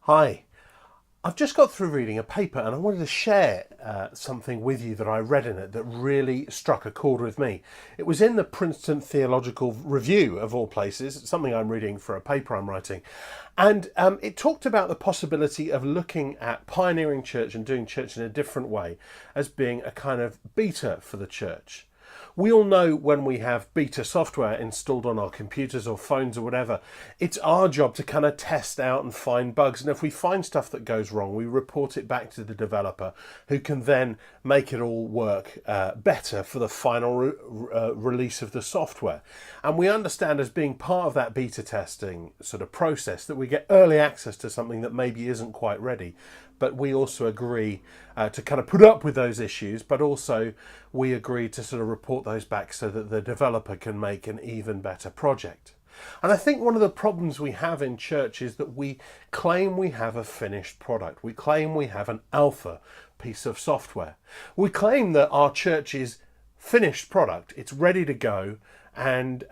Hi, I've just got through reading a paper and I wanted to share something with you that I read in it that really struck a chord with me. It was in the Princeton Theological Review, of all places. It's something I'm reading for a paper I'm writing. And it talked about the possibility of looking at pioneering church and doing church in a different way as being a kind of beta for the church. We all know when we have beta software installed on our computers or phones or whatever, it's our job to kind of test out and find bugs. And if we find stuff that goes wrong, we report it back to the developer who can then make it all work better for the final release of the software. And we understand, as being part of that beta testing sort of process, that we get early access to something that maybe isn't quite ready. But we also agree to kind of put up with those issues, but also we agree to sort of report those back so that the developer can make an even better project. And I think one of the problems we have in church is that we claim we have a finished product. We claim we have an alpha piece of software. We claim that our church is finished product. It's ready to go, and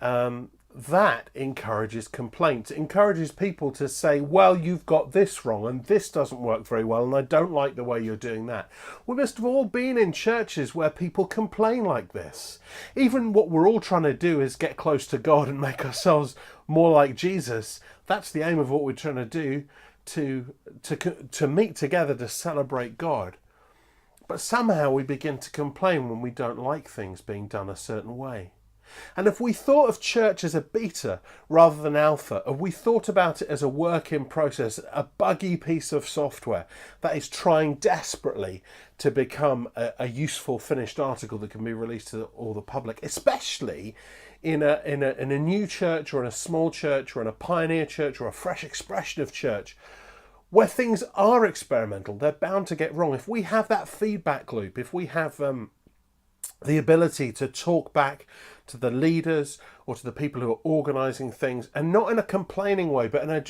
that encourages complaints. It encourages people to say, well, you've got this wrong and this doesn't work very well and I don't like the way you're doing that. We must have all been in churches where people complain like this. Even what we're all trying to do is get close to God and make ourselves more like Jesus. That's the aim of what we're trying to do, to meet together to celebrate God. But somehow we begin to complain when we don't like things being done a certain way. And if we thought of church as a beta rather than alpha, if we thought about it as a work in process, a buggy piece of software that is trying desperately to become a useful finished article that can be released to all the public, especially in a new church or in a small church or in a pioneer church or a fresh expression of church, where things are experimental, they're bound to get wrong. If we have that feedback loop, if we have the ability to talk back to the leaders or to the people who are organising things, and not in a complaining way, but in a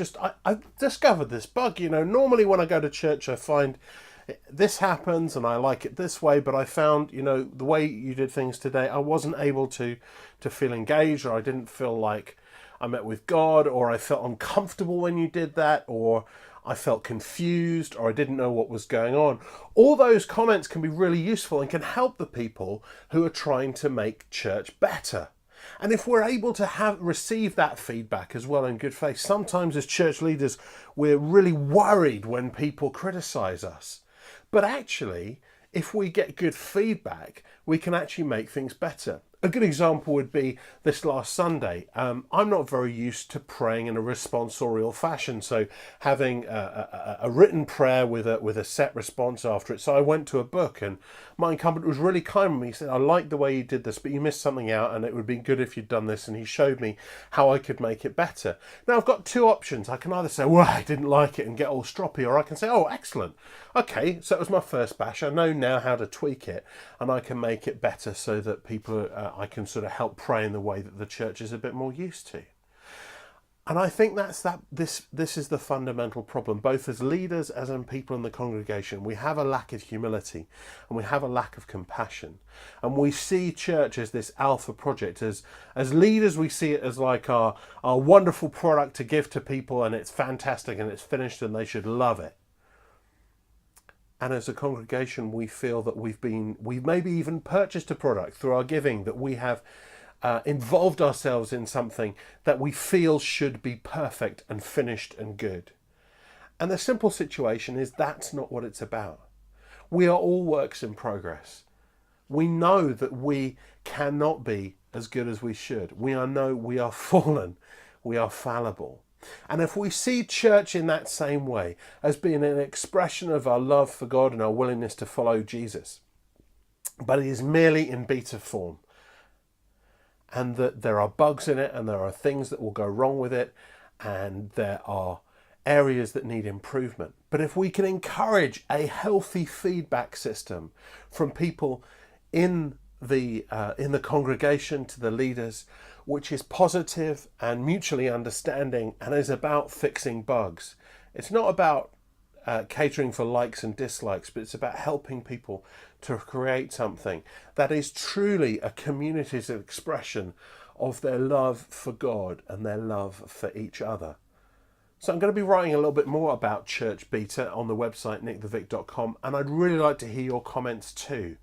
I've discovered this bug. Normally when I go to church, I find this happens and I like it this way, but I found, the way you did things today, I wasn't able to feel engaged, or I didn't feel like I met with God, or I felt uncomfortable when you did that, or I felt confused, or I didn't know what was going on. All those comments can be really useful and can help the people who are trying to make church better. And if we're able to receive that feedback as well in good faith, sometimes as church leaders, we're really worried when people criticize us. But actually, if we get good feedback, we can actually make things better. A good example would be this last Sunday. I'm not very used to praying in a responsorial fashion, so having a written prayer with a set response after it. So I went to a book, and my incumbent was really kind with me. He said, I like the way you did this, but you missed something out, and it would be good if you'd done this. And he showed me how I could make it better. Now, I've got two options. I can either say, well, I didn't like it and get all stroppy, or I can say, oh, excellent. Okay, so that was my first bash. I know now how to tweak it, and I can make it better so that people I can sort of help pray in the way that the church is a bit more used to. And I think this is the fundamental problem, both as leaders as in people in the congregation. We have a lack of humility and we have a lack of compassion. And we see church as this alpha project. As leaders, we see it as like our wonderful product to give to people, and it's fantastic and it's finished and they should love it. And as a congregation, we feel that we've maybe even purchased a product through our giving, that we have involved ourselves in something that we feel should be perfect and finished and good. And the simple situation is that's not what it's about. We are all works in progress. We know that we cannot be as good as we should. We are fallen. We are fallible. And if we see church in that same way, as being an expression of our love for God and our willingness to follow Jesus, but it is merely in beta form, and that there are bugs in it and there are things that will go wrong with it, and there are areas that need improvement. But if we can encourage a healthy feedback system from people in the congregation to the leaders, which is positive and mutually understanding and is about fixing bugs. It's not about catering for likes and dislikes, but it's about helping people to create something that is truly a community's expression of their love for God and their love for each other. So I'm going to be writing a little bit more about church beta on the website nickthevic.com, and I'd really like to hear your comments too.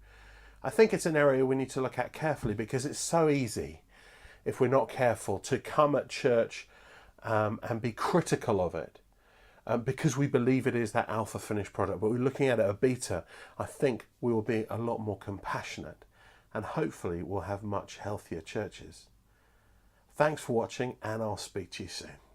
I think it's an area we need to look at carefully because it's so easy, if we're not careful, to come at church and be critical of it because we believe it is that alpha finished product. But we're looking at it a beta. I think we will be a lot more compassionate and hopefully we'll have much healthier churches. Thanks for watching, and I'll speak to you soon.